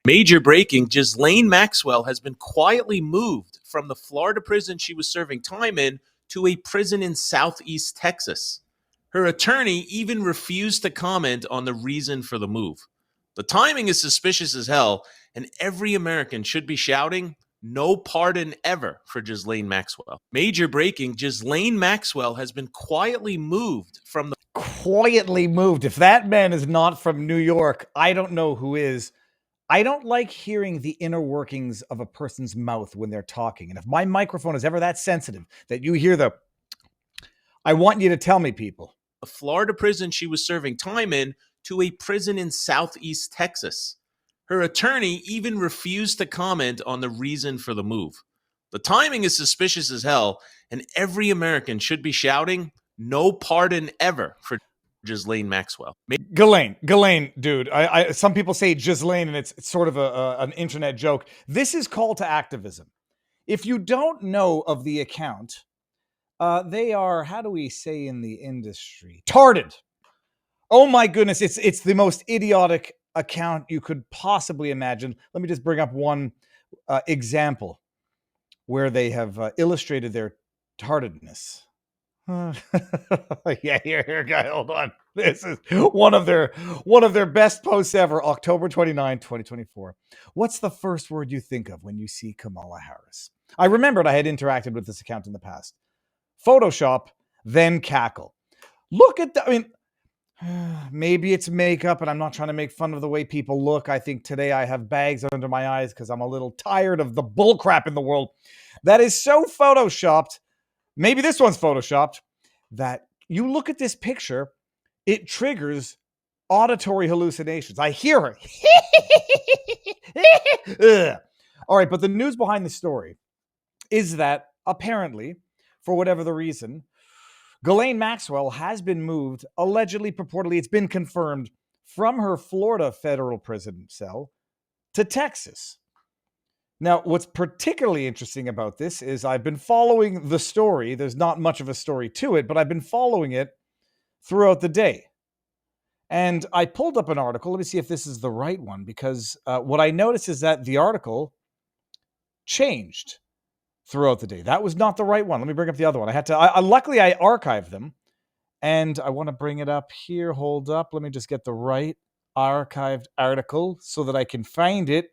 Major breaking, Ghislaine Maxwell has been quietly moved from the Florida prison she was serving time in to a prison in Southeast Texas. Her attorney even refused to comment on the reason for the move. The timing is suspicious as hell, and every American should be shouting, "No pardon ever" for Ghislaine Maxwell. Major breaking, Ghislaine Maxwell has been quietly moved from the... Quietly moved. If that man is not from New York, I don't know who is. I don't like hearing the inner workings of a person's mouth when they're talking. And if my microphone is ever that sensitive that you hear I want you to tell me, people. A Florida prison she was serving time in to a prison in Southeast Texas. Her attorney even refused to comment on the reason for the move. The timing is suspicious as hell, and every American should be shouting, "No pardon ever" for Ghislaine Maxwell. Ghislaine, dude. Some people say Ghislaine, and it's sort of an internet joke. This is call to activism. If you don't know of the account, they are, how do we say in the industry? Tarded. Oh my goodness, it's the most idiotic account you could possibly imagine. Let me just bring up one example where they have illustrated their tardedness. Yeah, here, guy. Hold on. This is one of their best posts ever. October 29, 2024. What's the first word you think of when you see Kamala Harris? I remembered I had interacted with this account in the past. Photoshop, then cackle. Look at that. I mean, maybe it's makeup, and I'm not trying to make fun of the way people look. I think today I have bags under my eyes because I'm a little tired of the bullcrap in the world. That is so photoshopped. Maybe this one's photoshopped, that you look at this picture, it triggers auditory hallucinations. I hear her. All right, but the news behind the story is that apparently, for whatever the reason, Ghislaine Maxwell has been moved, allegedly, purportedly, it's been confirmed, from her Florida federal prison cell to Texas. Now, what's particularly interesting about this is I've been following the story. There's not much of a story to it, but I've been following it throughout the day. And I pulled up an article. Let me see if this is the right one, because what I noticed is that the article changed throughout the day. That was not the right one. Let me bring up the other one. Luckily, I archived them, and I want to bring it up here. Hold up. Let me just get the right archived article so that I can find it,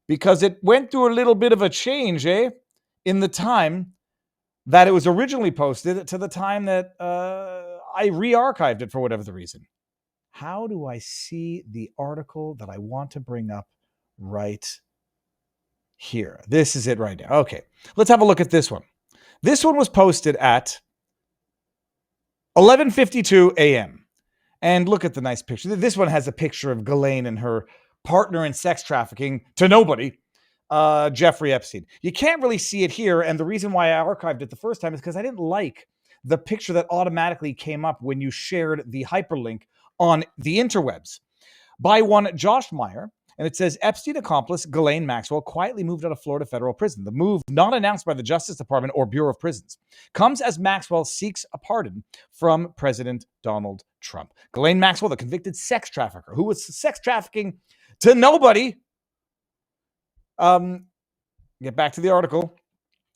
because it went through a little bit of a change, in the time that it was originally posted to the time that I re-archived it for whatever the reason. How do I see the article that I want to bring up right here? This is it right now. Okay, let's have a look at this one. This one was posted at 11:52 a.m. And look at the nice picture. This one has a picture of Ghislaine and her partner in sex trafficking to nobody, Jeffrey Epstein. You can't really see it here, and the reason why I archived it the first time is because I didn't like the picture that automatically came up when you shared the hyperlink on the interwebs by one Josh Meyer, and it says Epstein accomplice Ghislaine Maxwell quietly moved out of Florida federal prison. The move, not announced by the Justice Department or Bureau of Prisons, comes as Maxwell seeks a pardon from President Donald Trump. Ghislaine Maxwell, the convicted sex trafficker who was sex trafficking to nobody. Get back to the article.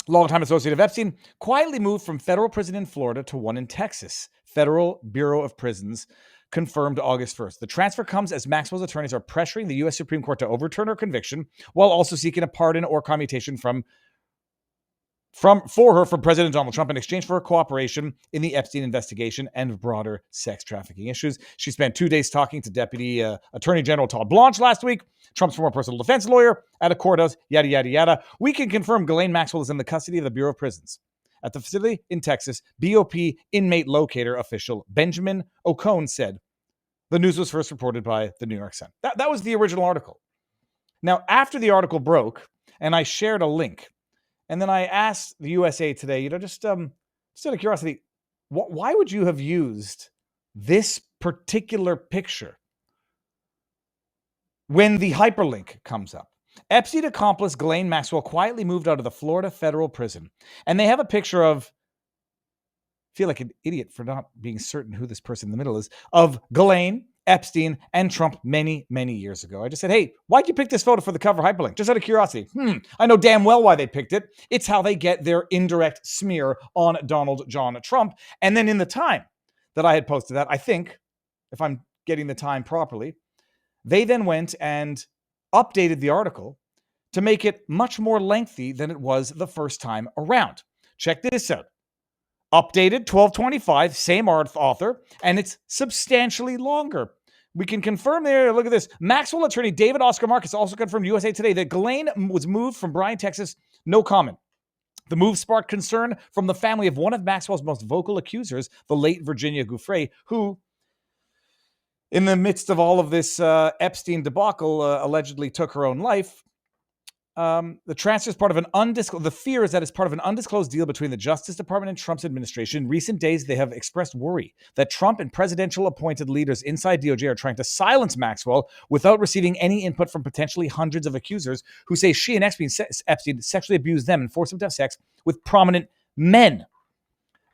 Longtime associate of Epstein, quietly moved from federal prison in Florida to one in Texas. Federal Bureau of Prisons confirmed August 1st. The transfer comes as Maxwell's attorneys are pressuring the U.S. Supreme Court to overturn her conviction while also seeking a pardon or commutation for her from President Donald Trump in exchange for her cooperation in the Epstein investigation and broader sex trafficking issues. She spent 2 days talking to Deputy Attorney General Todd Blanche last week, Trump's former personal defense lawyer, at a courthouse, yada, yada, yada. We can confirm Ghislaine Maxwell is in the custody of the Bureau of Prisons. At the facility in Texas, BOP inmate locator official Benjamin Ocone said. The news was first reported by the New York Sun. That was the original article. Now, after the article broke, and I shared a link, and then I asked the USA Today, just out of curiosity, why would you have used this particular picture when the hyperlink comes up? Epstein accomplice Ghislaine Maxwell quietly moved out of the Florida federal prison. And they have a picture of, I feel like an idiot for not being certain who this person in the middle is, of Ghislaine Epstein, and Trump many, many years ago. I just said, hey, why'd you pick this photo for the cover hyperlink? Just out of curiosity. I know damn well why they picked it. It's how they get their indirect smear on Donald John Trump. And then in the time that I had posted that, I think, if I'm getting the time properly, they then went and updated the article to make it much more lengthy than it was the first time around. Check this out. Updated 12/25, same author, and it's substantially longer. We can confirm there. Look at this. Maxwell attorney David Oscar Marcus also confirmed USA Today that Ghislaine was moved from Bryan, Texas. No comment. The move sparked concern from the family of one of Maxwell's most vocal accusers, the late Virginia Giuffre, who, in the midst of all of this Epstein debacle, allegedly took her own life. The transfer is part of an undisclosed. The fear is that it's part of an undisclosed deal between the Justice Department and Trump's administration. In recent days, they have expressed worry that Trump and presidential-appointed leaders inside DOJ are trying to silence Maxwell without receiving any input from potentially hundreds of accusers who say she and Epstein sexually abused them and forced them to have sex with prominent men.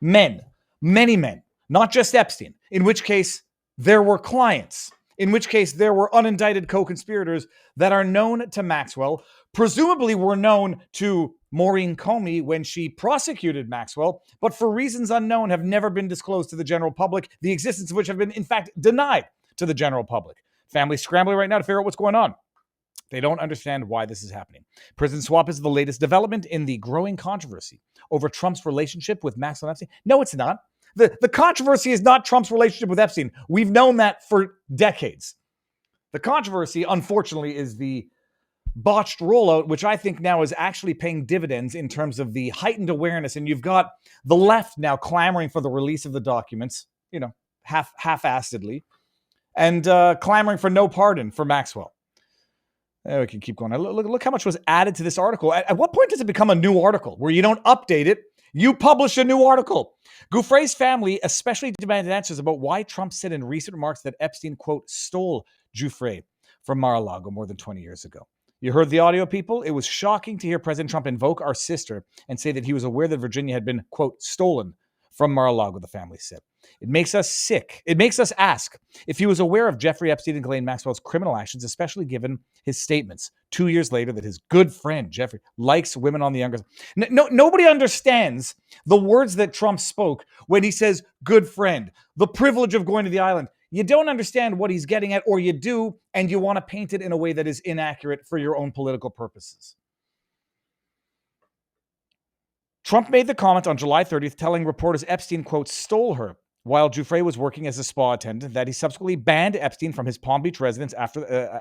Many men, not just Epstein. In which case, there were clients. In which case, there were unindicted co-conspirators that are known to Maxwell, presumably were known to Maureen Comey when she prosecuted Maxwell, but for reasons unknown have never been disclosed to the general public, the existence of which have been, in fact, denied to the general public. Families scrambling right now to figure out what's going on. They don't understand why this is happening. Prison swap is the latest development in the growing controversy over Trump's relationship with Maxwell Epstein. No, it's not. The controversy is not Trump's relationship with Epstein. We've known that for decades. The controversy, unfortunately, is the botched rollout, which I think now is actually paying dividends in terms of the heightened awareness. And you've got the left now clamoring for the release of the documents, half-assedly, and clamoring for no pardon for Maxwell. We can keep going. Look how much was added to this article. At what point does it become a new article where you don't update it? You publish a new article. Giuffre's family especially demanded answers about why Trump said in recent remarks that Epstein, quote, stole Giuffre from Mar-a-Lago more than 20 years ago. You heard the audio, people? It was shocking to hear President Trump invoke our sister and say that he was aware that Virginia had been, quote, stolen from Mar-a-Lago, the family said. It makes us sick. It makes us ask if he was aware of Jeffrey Epstein and Ghislaine Maxwell's criminal actions, especially given his statements 2 years later that his good friend, Jeffrey, likes women on the younger side. Nobody understands the words that Trump spoke when he says, good friend, the privilege of going to the island. You don't understand what he's getting at, or you do, and you want to paint it in a way that is inaccurate for your own political purposes. Trump made the comment on July 30th, telling reporters Epstein, quote, stole her while Giuffre was working as a spa attendant, that he subsequently banned Epstein from his Palm Beach residence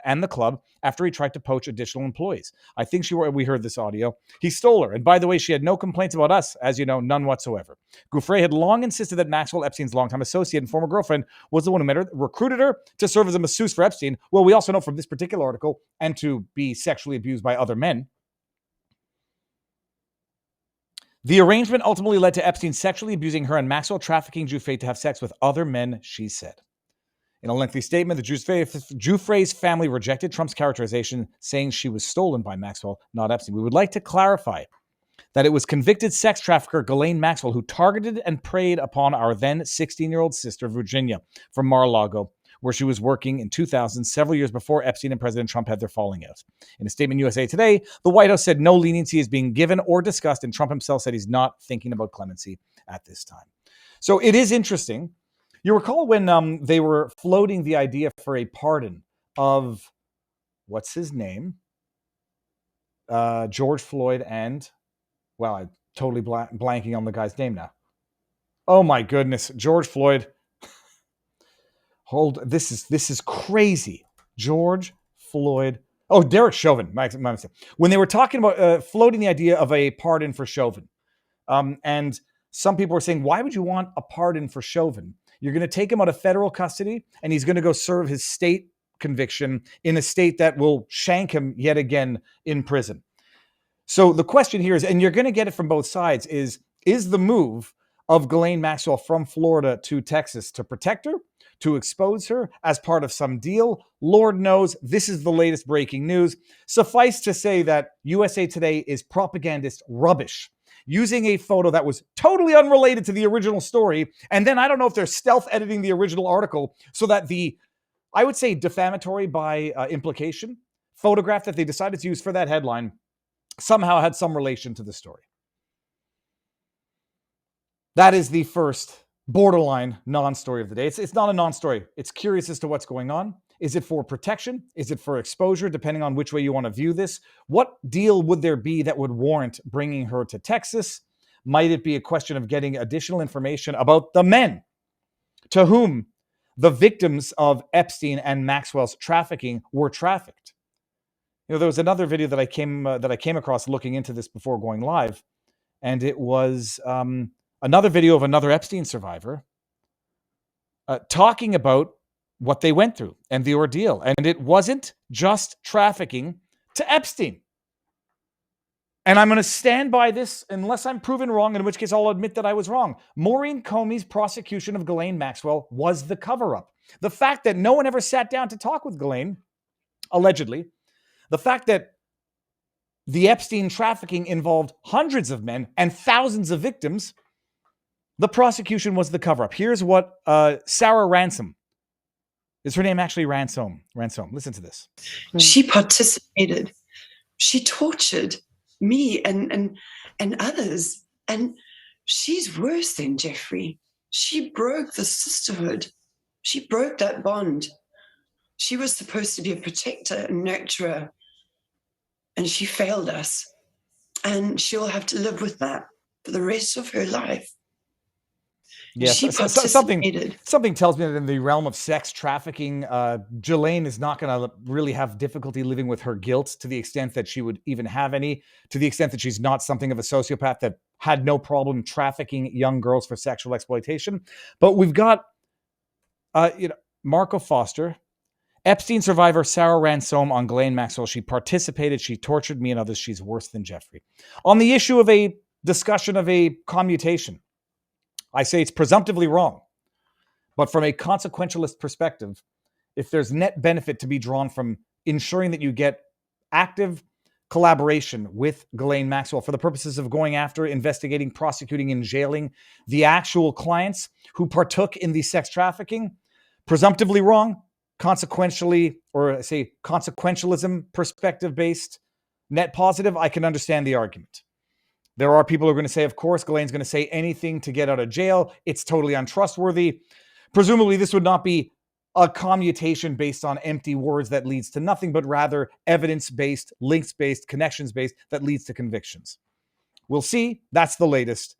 and the club after he tried to poach additional employees. I think we heard this audio. He stole her. And by the way, she had no complaints about us, as you know, none whatsoever. Giuffre had long insisted that Maxwell, Epstein's longtime associate and former girlfriend, was the one who met her, recruited her to serve as a masseuse for Epstein. Well, we also know from this particular article, and to be sexually abused by other men. The arrangement ultimately led to Epstein sexually abusing her and Maxwell trafficking Giuffre to have sex with other men, she said. In a lengthy statement, the Giuffre's family rejected Trump's characterization, saying she was stolen by Maxwell, not Epstein. We would like to clarify that it was convicted sex trafficker Ghislaine Maxwell who targeted and preyed upon our then 16-year-old sister, Virginia, from Mar-a-Lago, where she was working in 2000, several years before Epstein and President Trump had their falling out. In a statement USA Today, the White House said no leniency is being given or discussed, and Trump himself said he's not thinking about clemency at this time. So it is interesting. You recall when they were floating the idea for a pardon of, what's his name? George Floyd and, well, I'm totally blanking on the guy's name now. Oh my goodness, George Floyd. This is crazy. George Floyd. Oh, Derek Chauvin. My mistake. When they were talking about floating the idea of a pardon for Chauvin, and some people were saying, why would you want a pardon for Chauvin? You're going to take him out of federal custody, and he's going to go serve his state conviction in a state that will shank him yet again in prison. So the question here is, and you're going to get it from both sides, is the move of Ghislaine Maxwell from Florida to Texas to protect her, to expose her as part of some deal? Lord knows, this is the latest breaking news. Suffice to say that USA Today is propagandist rubbish, using a photo that was totally unrelated to the original story. And then I don't know if they're stealth editing the original article so that the I would say, defamatory by implication photograph that they decided to use for that headline somehow had some relation to the story. That is the first borderline non-story of the day. It's not a non-story. It's curious as to what's going on. Is it for protection? Is it for exposure? Depending on which way you want to view this. What deal would there be that would warrant bringing her to Texas? Might it be a question of getting additional information about the men to whom the victims of Epstein and Maxwell's trafficking were trafficked? You know, there was another video that I came across looking into this before going live, and it was another video of another Epstein survivor talking about what they went through and the ordeal. And it wasn't just trafficking to Epstein. And I'm going to stand by this unless I'm proven wrong, in which case I'll admit that I was wrong. Maureen Comey's prosecution of Ghislaine Maxwell was the cover-up. The fact that no one ever sat down to talk with Ghislaine, allegedly, the fact that the Epstein trafficking involved hundreds of men and thousands of victims, the prosecution was the cover-up. Here's what Sarah Ransom, is her name actually Ransom? Listen to this. She participated. She tortured me and others. And she's worse than Jeffrey. She broke the sisterhood. She broke that bond. She was supposed to be a protector and nurturer. And she failed us. And she'll have to live with that for the rest of her life. Yes, she participated. Something tells me that in the realm of sex trafficking, Ghislaine is not going to really have difficulty living with her guilt to the extent that she would even have any, to the extent that she's not something of a sociopath that had no problem trafficking young girls for sexual exploitation. But we've got, Marco Foster, Epstein survivor Sarah Ransom on Ghislaine Maxwell. She participated. She tortured me and others. She's worse than Jeffrey. On the issue of a discussion of a commutation, I say it's presumptively wrong. But from a consequentialist perspective, if there's net benefit to be drawn from ensuring that you get active collaboration with Ghislaine Maxwell for the purposes of going after, investigating, prosecuting, and jailing the actual clients who partook in the sex trafficking, presumptively wrong, consequentially, or say consequentialism perspective-based, net positive, I can understand the argument. There are people who are going to say, of course, Ghislaine's going to say anything to get out of jail. It's totally untrustworthy. Presumably, this would not be a commutation based on empty words that leads to nothing, but rather evidence-based, links-based, connections-based that leads to convictions. We'll see. That's the latest.